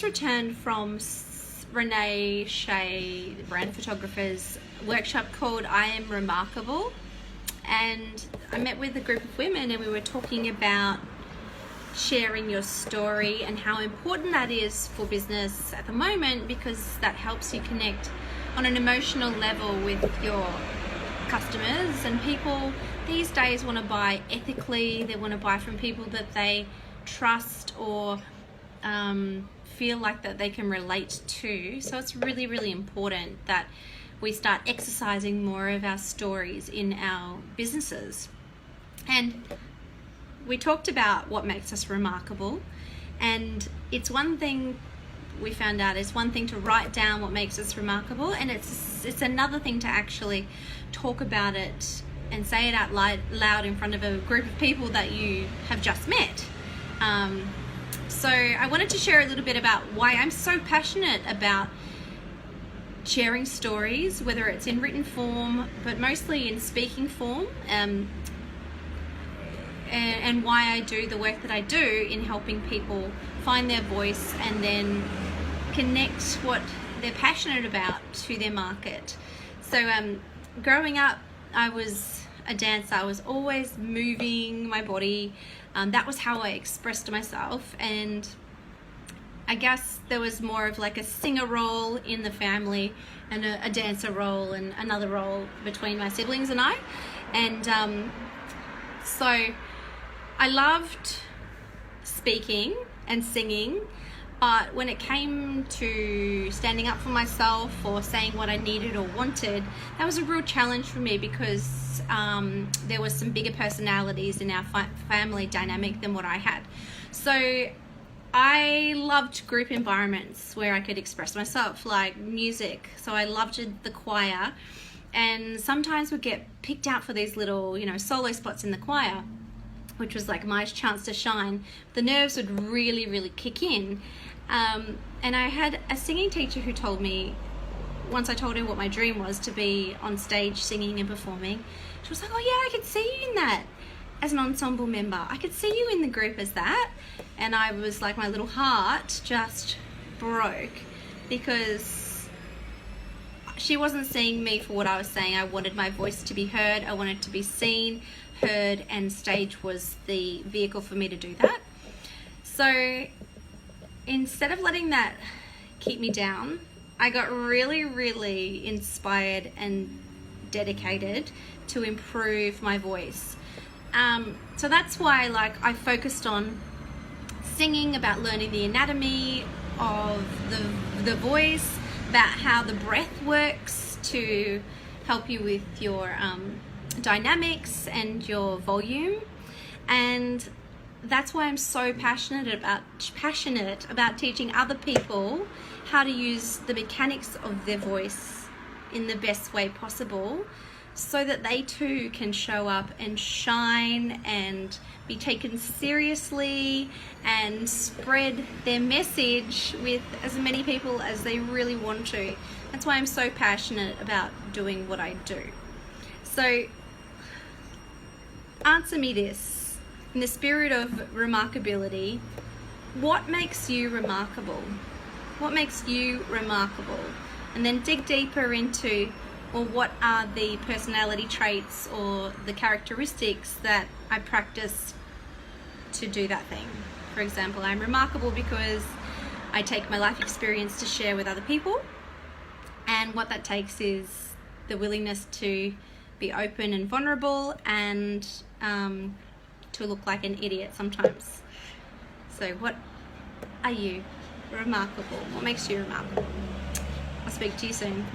just returned from Renee Shea, the brand photographer's workshop called I Am Remarkable, and I met with a group of women and we were talking about sharing your story and how important that is for business at the moment, because that helps you connect on an emotional level with your customers. And people these days want to buy ethically. They want to buy from people that they trust or feel like that they can relate to. So it's really, really important that we start exercising more of our stories in our businesses. And we talked about what makes us remarkable, and it's one thing we found out is one thing to write down what makes us remarkable, and it's another thing to actually talk about it and say it out loud in front of a group of people that you have just met. So I wanted to share a little bit about why I'm so passionate about sharing stories, whether it's in written form, but mostly in speaking form, and why I do the work that I do in helping people find their voice and then connect what they're passionate about to their market. So growing up, I was a dancer. I was always moving my body. That was how I expressed myself, and I guess there was more of like a singer role in the family and a dancer role and another role between my siblings and I. And so I loved speaking and singing, but when it came to standing up for myself or saying what I needed or wanted, that was a real challenge for me, because there was some bigger personalities in our family dynamic than what I had. So I loved group environments where I could express myself, like music. So I loved the choir, and sometimes would get picked out for these little, solo spots in the choir, which was like my chance to shine. The nerves would really, really kick in. And I had a singing teacher who told me, once I told her what my dream was, to be on stage singing and performing, she was like, oh yeah, I could see you in that as an ensemble member. I could see you in the group as that. And I was like, my little heart just broke, because she wasn't seeing me for what I was saying. I wanted my voice to be heard. I wanted to be seen, heard, and stage was the vehicle for me to do that. So instead of letting that keep me down, I got really, really inspired and dedicated to improve my voice. So that's why I focused on singing, about learning the anatomy of the voice, about how the breath works to help you with your dynamics and your volume. And that's why I'm so passionate about teaching other people how to use the mechanics of their voice in the best way possible, so that they too can show up and shine and be taken seriously and spread their message with as many people as they really want to. That's why I'm so passionate about doing what I do. So answer me this, in the spirit of remarkability, what makes you remarkable? What makes you remarkable? And then dig deeper into, well, what are the personality traits or the characteristics that I practice to do that thing? For example, I'm remarkable because I take my life experience to share with other people, and what that takes is the willingness to be open and vulnerable, and to look like an idiot sometimes. So what are you remarkable? What makes you remarkable? I'll speak to you soon.